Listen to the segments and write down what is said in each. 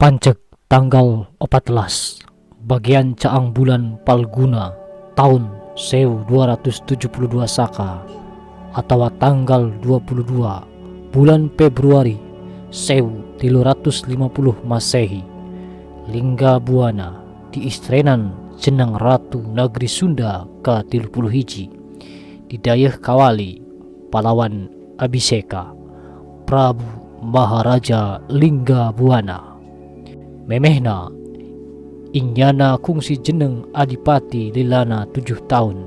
Pancek tanggal 14 bagian caang bulan Palguna tahun 1272 Saka atau tanggal 22 bulan Februari 1350 Masehi. Lingga Buana di istrenan jenang Ratu Negeri Sunda ke-30 hiji di dayah Kawali pahlawan Abiseka Prabu Maharaja Lingga Buana. Memehna inyana kungsi jeneng Adipati Lilana 7 tahun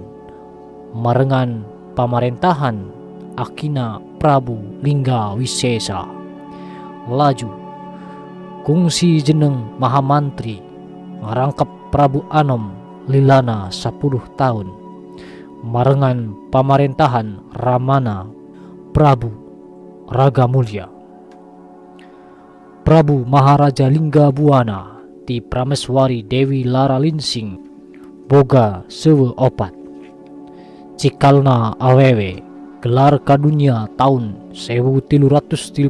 marengan pamerintahan Akina Prabu Lingga Wisesa. Laju kungsi jeneng Mahamantri ngarangkep Prabu Anom Lilana 10 tahun marengan pamerintahan Ramana Prabu Ragamulya. Prabu Maharaja Lingga Buana ti Prameswari Dewi Lara Linsing boga sewe opat. Cikalna awewe gelar kadunya tahun 1338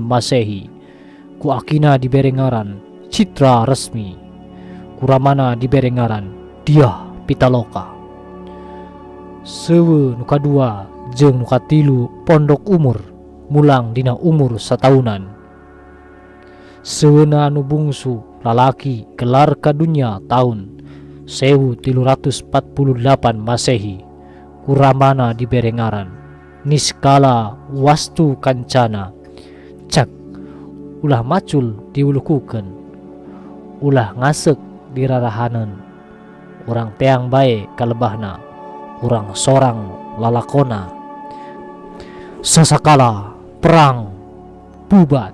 Masehi ku akina diberengaran Citra Resmi, kuramana diberengaran Diah Pitaloka. Sewe nuka dua jeung nuka tilu pondok umur mulang dina umur satahunan. Seuna anu bungsu lalaki gelar kadunya tahun 1348 Masehi kuramana diberengaran Niskala Wastu Kancana. Cak ulah macul diulukukeun, ulah ngasek dirarahaneun, urang teang bae kalebahna, urang sorang lalakona. Sasakala perang bubat.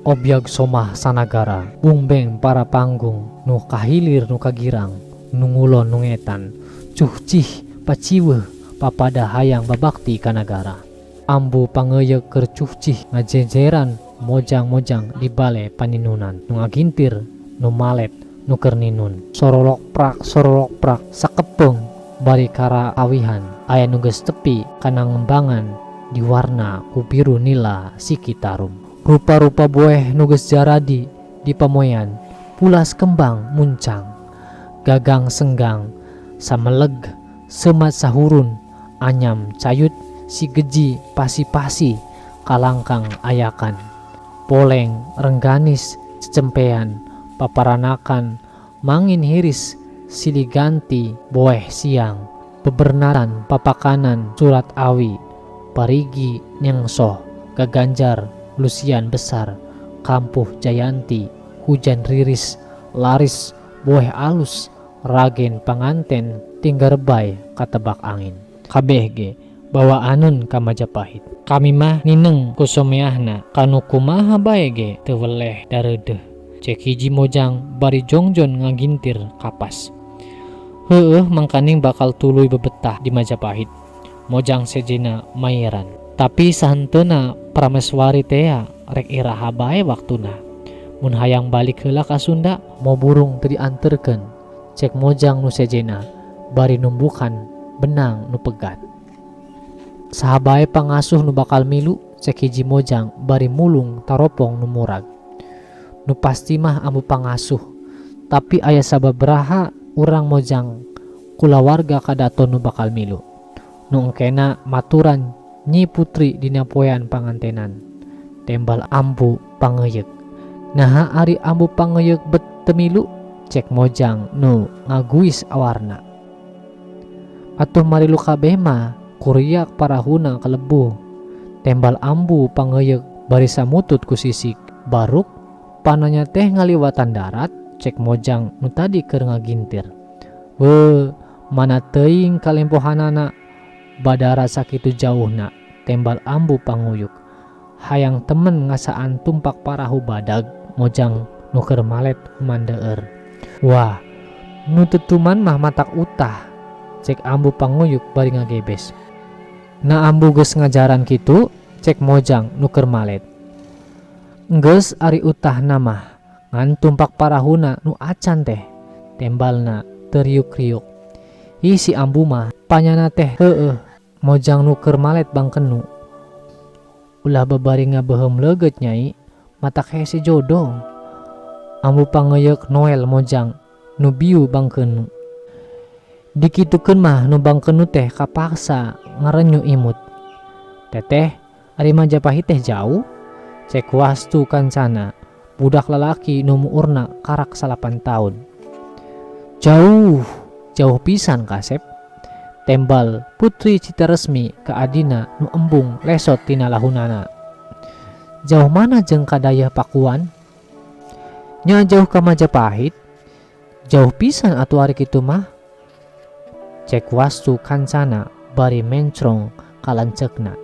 obyag somah sanagara, bungbeng para panggung, nu kahilir nu kagirang, nu ngulon nu ngetan, cuhcih paciweuh papada hayang babakti ka nagara. Ambu pangeuyeuk keur cuhcih ngajejeran mojang-mojang di bale paninunan, nu ngagintir nu malet nu keur ninun. Sorolok prak sakepeung bari kara awihan, aya nu geus tepi kana ngembangan diwarna ku biru nila sikitarum. Rupa-rupa bueh nu geus jaradi di pamoyan, pulas kembang muncang, gagang senggang sameleg semat sahurun, anyam cayut si geji pasi-pasi kalangkang ayakan, poleng rengganis cecempean paparanakan, mangin hiris silih ganti boeh siang, bebernaran papakanan surat awi, parigi nyengsoh gaganjar lusian besar, kampuh jayanti hujan riris laris boeh alus, ragen panganten tinggarebay katebak angin. Kabeh ge bawaaneun ka Majapahit. Kami mah nineng kusomeahna kanu kumaha bae ge teu weleh dareudeuh. Cek hiji mojang bari jongjon ngagintir kapas. Heueuh mangkaning bakal tuluy bebetah di Majapahit. Mojang sejena mayeran. Tapi sahenteuna prameswari tea rek iraha bae waktuna. Mun hayang balik heula ka Sunda, mau burung teu dianterkeun. Cek mojang nu sejena bari numbukan benang nu pegat. Saha bae pangasuh nu bakal milu, cek hiji mojang bari mulung taropong nu murag. Nu pasti mah ambu pangasuh, tapi aya sababaraha urang mojang kulawarga kadaton nu bakal milu. Nu engkena maturan Nyi Putri dina poean pangantenan. Tembal ambu pangeuyeuk. Naha ari ambu pangeuyeuk bet teu milu, cek mojang nu ngaguis awarna. Atuh marilu kabeh mah kuriak parahuna kalebuh. Tembal ambu pangeuyeuk bari samutut ku sisik baruk pananya teh ngaliwatan darat, cek mojang nu tadi keur ngagintir. Weuh, mana teuing kalempohanana badara sakitu jauhna. Tembal ambu panguyuk. Hayang temen ngasaan tumpak parahu badag, mojang nu keur malet humandeueur. Wah, nu tetuman mah matak utah, cek ambu panguyuk bari ngagebes. Na ambu geus ngajaran kitu, cek mojang nu keur malet. Geus ari utahna mah ngan tumpak parahuna nu acan teh, tembalna teriuk-riuk. Ih si ambu mah panyana teh heueuh, mojang nu keur malet bangkenu. Ulah babari ngabeuheum leugeut nyai, matak hese jodoh. Ambu pangeuyeuk Noel mojang nu biu bangkenu. Dikitukeun mah nu bangkenu teh kapaksa ngarenyu imut. Teteh, ari Majapahit teh jauh? Cek Wastu kancana, budak lalaki nu umuurna karak 8 tahun. Jauh pisan kasep. Tembal Putri Citaresmi ka adina nu embung lesot tina lahunana. Jauh mana jeung ka dayeuh Pakuan? Nya jauh ka Majapahit. Jauh pisan atuh ari kitu mah. Cek Wastu kancana bari mencrong kalancekna.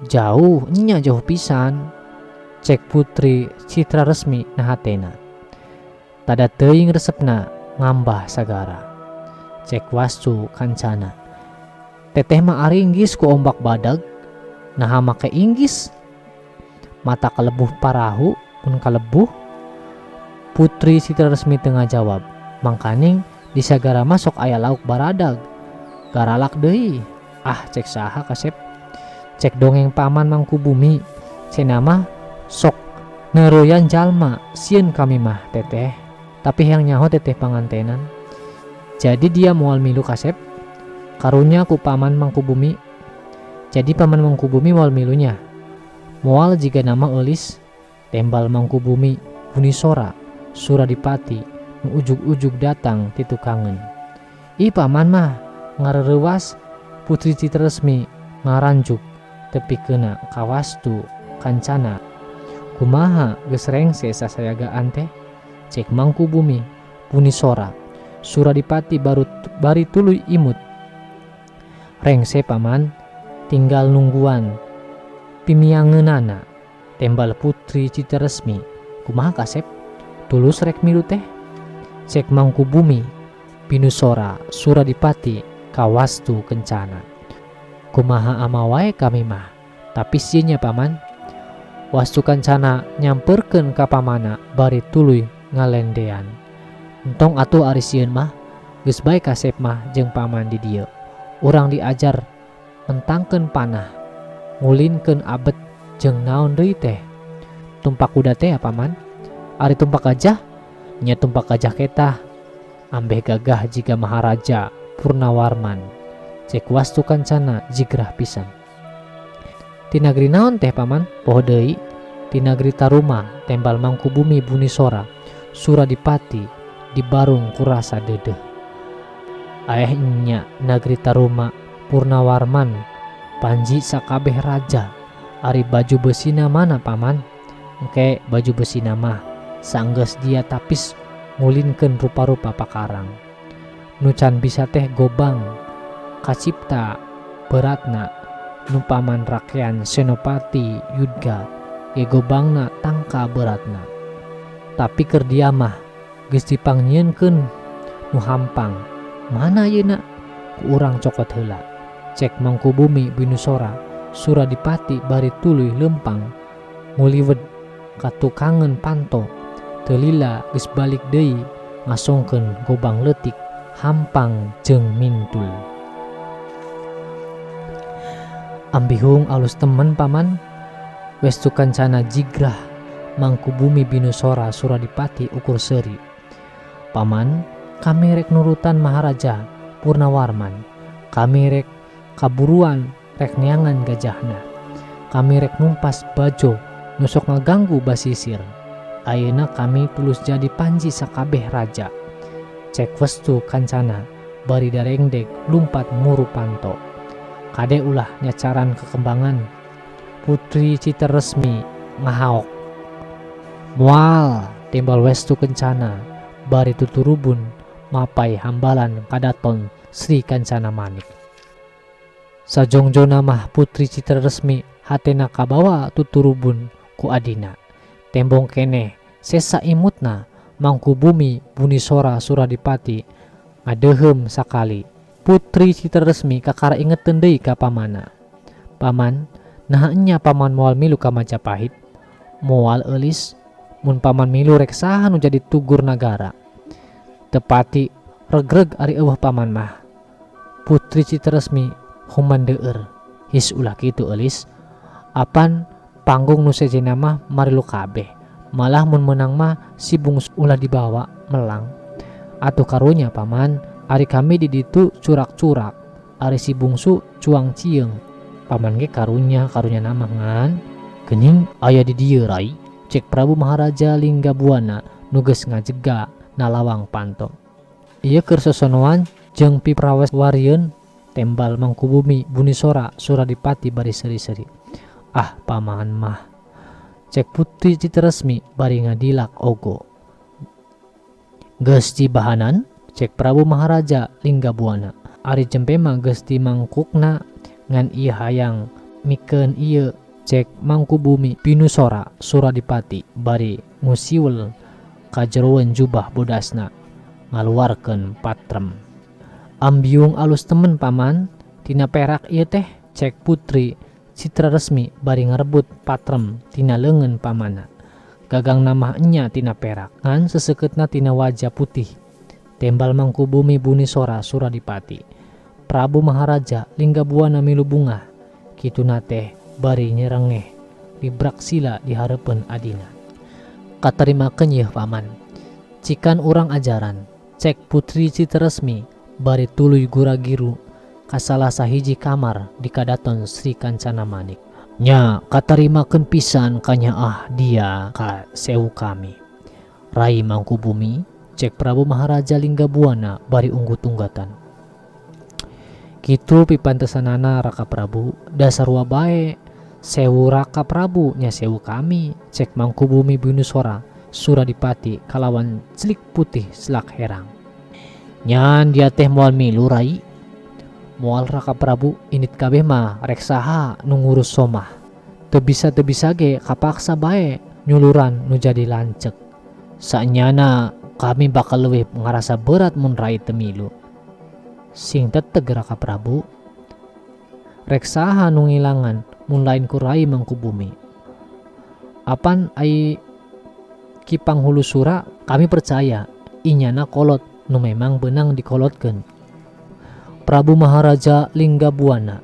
Jauh, nya jauh pisan. Cek Putri Citaresmi nahatena. Tada teuing resepna ngambah sagara. Cek Wastu kancana. Teteh mah ari inggis ku ombak badag, naha make inggis. Mata kalebuh parahu pun kalebuh. Putri Citaresmi tengah jawab, mangkaning di sagara masuk aya lauk baradag. Garalak deui. Ah cek saha kasep. Cek dongeng paman Mangkubumi. Cenah mah sok neureyan jalma sieun kami mah teteh. Tapi yang nyaho teteh pangantenan. Jadi dia moal milu kasep. Karunya ku paman Mangkubumi. Jadi paman Mangkubumi moal milunya. Moal jika nama eulis. Tembal Mangkubumi Bunisora Suradipati nu ujug-ujug datang ti tukangeun. Ih paman mah ngareurewas. Putri Citaresmi ngaranjuk tepikeuna ka Wastu kancana. Kumaha geus rengse sasayagaan teh? Cek Mangkubumi Bunisora Suradipati bari tuluy imut. Rengse paman, tinggal nungguan pimiangeunana. Tembal Putri Citaresmi, kumaha kasep? Tulus rek milu teh? Cek Mangkubumi Binusora Suradipati kawastu kencana. Kumaha amawae kami mah, tapi sieun nya paman. Wastu kencana nyamperkeun ka pamana bari tuluy ngalendean. Entong atuh ari sieun mah geus bae kasep mah jeung paman di dieu. Urang diajar mentangkeun panah, ngulinkeun abet jeung naon deui teh? Tumpak kuda teh paman? Ari tumpak gajah? Nya tumpak gajah ketah. Ambeh gagah jiga Maharaja Purnawarman. Cek Wastu Kancana jigrah pisan. Ti nagri naon teh paman? Poho deui. Ti nagri Taruma tembal Mangkubumi Bunisora Suradipati dibarung kurasa dedeh. Nya nagri Taruma Purnawarman panji sakabeh raja. Ari baju besina mana paman? Engke baju besina mah sanggeus dia tapis ngulinkeun rupa-rupa pakarang. Nucan bisa teh gobang kacipta beratna nu paman rakean Senopati Yudga ge gobangna tangka beratna. Tapi keur dia mah geus dipangnyeunkeun nu hampang. Mana yeuna? Ku urang cokot heula. Cek Mangkubumi Binusora Suradipati bari tuluy lempang nguliwed katukangen panto. Teu lila geus balik deui ngasongkeun gobang leutik hampang jeung mintul. Ambihung alus temen paman. Westu Kancana jigrah Mangkubumi Binusora Suradipati ukur seuri. Paman, kami rek nurutan Maharaja Purnawarman. Kami rek kaburuan rek neangan gajahna. Kami rek numpas bajo nusok ngaganggu basisir. Ayeuna kami tulus jadi panji sakabeh raja. Cek Westu Kancana bari darengdeg lumpat muru panto. Kade ulah nyacaran kekembangan. Putri Citaresmi ngahaok. Moal tembal Westu Kencana bari tuturubun mapai hambalan kadaton Sri Kancana Manik. Sajongjona mah Putri Citaresmi hatena kabawa tuturubun ku adina. Tembong keneh sesa imutna Mangkubumi Bunisora Suradipati ngadehem sakali. Putri Citaresmi kakara ingeteun deui ka pamana. Paman, naha nya paman moal milu ka Majapahit? Moal eulis mun paman milu rek saha nu jadi tugur nagara. Tepati regreg ari eueuh paman mah. Putri Citaresmi humandeueur. His ulah kitu eulis. Apan panggung nu sejenna mah marilu kabeh. Malah mun menang mah si bungsu ulah dibawa melang. Atuh karunya paman, ari kami di ditu curak-curak. Ari si bungsu cuang cieung. Paman ge karunya nama ngan. Geuning aya di dieu rai. Cek Prabu Maharaja Linggabuana nu geus ngajega nalawang panto. Ieu keur sosonoan jeung piprawes warieun tembal Mangkubumi Bunisora Suradipati bari seri-seri. Ah paman mah. Cek Putri Citaresmi bari ngadilak ogo. Geus dibahanan? Cek Prabu Maharaja Linggabuana. Ari jempe mah geus dimangkukna ngan ieu hayang mikeun ieu. Cek Mangkubumi Binusora Suradipati bari ngusiul kajeroeun jubah bodasna ngaluarkeun patrem. Ambiung alus temen paman, tina perak ieu teh. Cek Putri Citaresmi bari ngarebut patrem tina leungeun pamana. Gagang nama nya tina perak ngan seseukeutna tina wajah putih. Tembal Mangkubumi Bunisora Suradipati. Prabu Maharaja Linggabuana milu bungah. Kituna teh bari nyerengeh dibraksila di hareupeun adina. Katarimakeun yeuh paman. Cikan urang ajaran. Cek Putri Citaresmi bari tuluy gura-giru ka salah sahiji kamar di kadaton Sri Kancana Manik. Nya katarimakeun pisan kanyaah dia ka sewu kami. Rai Mangkubumi, cek Prabu Maharaja Linggabuana bari unggut-unggatan. Kitu pipantesanana Raka Prabu, dasar wabae sewu Raka Prabu nya sewu kami. Cek Mangkubumi Binusora Suradipati kalawan celik putih selak herang. Nyan dia teh moal milu rai. Moal Raka Prabu init kabeh mah rek saha nu ngurus somah. Tebisa ge kapaksa bae nyuluran nu jadi lancek. Saenyana kami bakal leuwih ngarasa berat mun rai temilu. Sing teteg Raka Prabu. Rek saha nu ngilangan mun lain ku rai mangku bumi. Apan ai Ki Panghulu Sura kami percaya inyana kolot nu memang benang dikolotkeun. Prabu Maharaja Linggabuana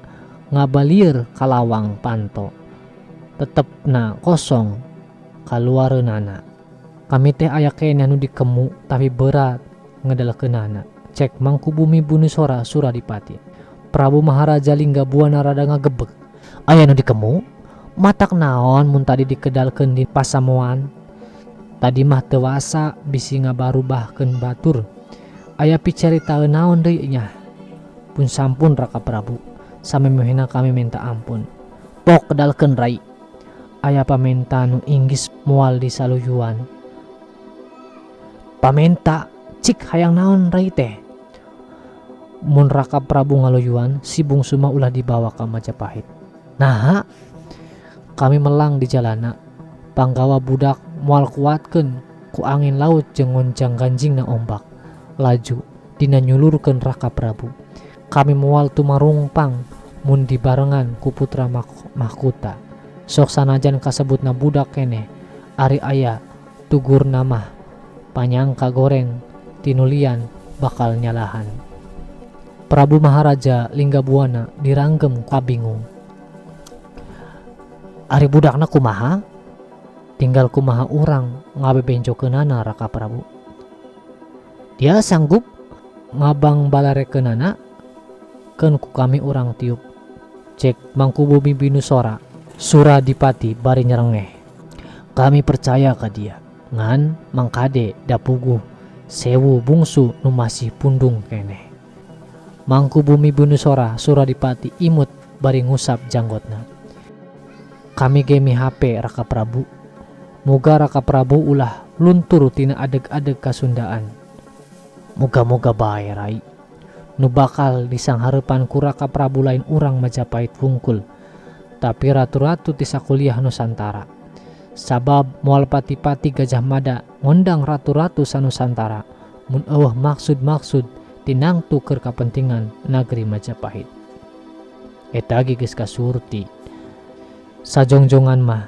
ngabalieur kalawang panto. Tetepna kosong kaluareunana. Kami teh aya keneh nu dikemu tapi berat ngedelekeunana. Cek Mangkubumi Bunusora Suradipati. Prabu Maharaja Linggabuana rada ngagebeg. Aya nu dikemu? Matak naon mun tadi dikedalkeun di pasamuan? Tadi mah teu wasa bisi ngabarubahkeun batur. Aya picaritaeun naon deui nya? Pun sampun Raka Prabu. Samemehna kami minta ampun. Pok kedalkeun rai. Aya pamenta nu inggis moal disaluyuan. Pamenta cik hayang naon rai teh? Mun Raka Prabu ngaluyuan, si bungsu mah ulah dibawa ka Majapahit. Nah, kami melang di jalana. Panggawa budak moal kuatkeun ku angin laut jeung ngoncang ganjingna ombak. Laju dina nyulurkeun Raka Prabu. Kami moal tumarungpang mun dibarengan ku putra mahkota. Sok sanajan kasebutna budak keneh, ari aya tugur namah panyangka goreng tinulian bakal nyalahan. Prabu Maharaja Linggabuana diranggem kabingung. Ari budakna kumaha? Tinggal kumaha urang ngabebencokeunana Raka Prabu. Dia sanggup ngabang balarekeunana keun ku kami urang tiup. Cek Mangkubumi Binusora Suradipati bari nyerengeh. Kami percaya ka dia. Ngan mangkade dapuguh sewu bungsu nu masih pundung keneh. Mangkubumi Binusora Suradipati imut bari ngusap janggotna. Kami gemi HP Raka Prabu. Moga Raka Prabu ulah luntur tina adeg-adeg kasundaan. Moga-moga bae rai. Nu bakal disanghareupan ku Raka Prabu lain urang Majapahit wungkul, tapi ratu-ratu ti sakuliah Nusantara. Sabab moal pati-pati Gajah Mada ngondang ratu-ratu sanusantara mun eueuh maksud-maksud tinangtu keur kapentingan nagri Majapahit. Eta ge geus kasurti. Sajongjongan mah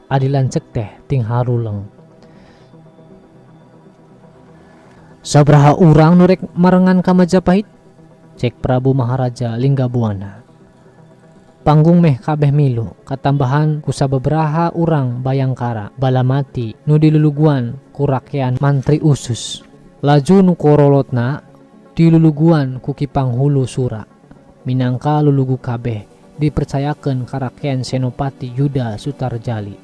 adilan cek teh ting haruleng. Sabraha urang nu rek marengan ka Majapahit? Cek Prabu Maharaja Linggabuana. Panggung meh kabeh milu, katambahan ku sababaraha urang Bayangkara bala mati nu diluluguan ku rakean mantri usus. Laju nu korolotna diluluguan ku Ki Panghulu Sura. Minangka lulugu kabeh dipercayakeun ka rakean Senopati Yuda Sutarjali.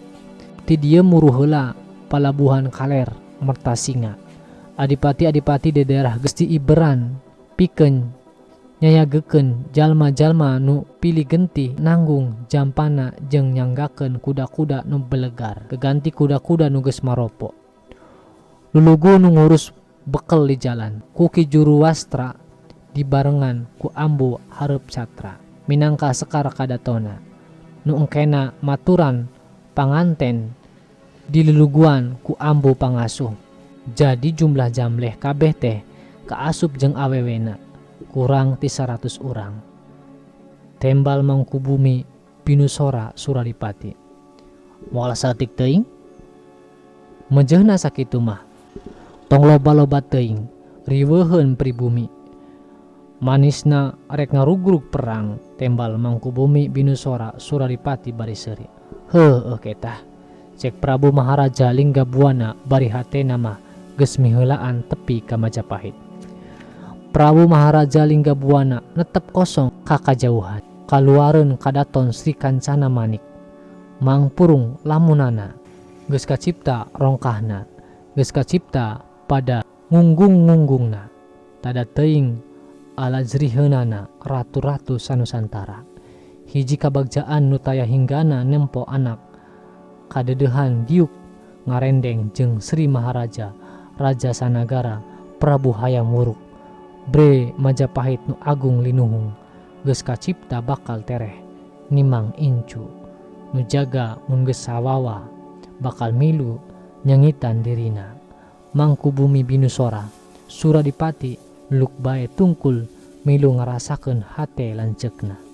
Ti dieu muruh heula palabuhan Kaler Mertasinga. Adipati-adipati di daerah geus diiberan pikeun nyayagekeun jalma-jalma nu pilih genti nanggung jampana jeung nyanggakeun kuda-kuda nu belegar keganti kuda-kuda nu geus maropo. Lulugu nu ngurus bekel di jalan ku Ki Juru Wastra dibarengan ku Ambu Hareup Satra minangka sekar kadatona nu engkena maturan panganten diluluguan ku Ambu Pangasuh. Jadi jumlah jamleh kabeh teh kaasup jeung awewena kurang ti 100 urang. Tembal Mangkubumi Binusora Suradipati. Moal saeutik teuing? Mejehna sakitu mah. Tong loba-loba teuing riweuheun pribumi. Manisna rek ngarugrug perang. Tembal Mangkubumi Binusora Suradipati bari seuri. Heueuh ketah. Cek Prabu Maharaja Linggabuana bari hatena mah geus miheulaan tepi ka Majapahit. Prabu Maharaja Linggabuana netep kosong ka kajauhan. Kaluareun kadaton Sri Kancana Manik. Mangpurung lamunana. Geus kacipta rongkahna. Geus kacipta pada ngunggung-ngunggungna. Tada teuing alajriheunana ratu-ratu sanusantara. Hiji kabagjaan nu taya hinggana nempo anak. Kadeudehan diuk ngarendeng jeung Sri Maharaja Raja Sanagara Prabu Hayam Wuruk. Bre Majapahit nu agung linuhung geus kacipta bakal tereh nimang incu nu jaga mun geus sawawa bakal milu nyangitan dirina. Mangku bumi binusora Suradipati luk bae tungkul milu ngarasakeun hate lanceukna.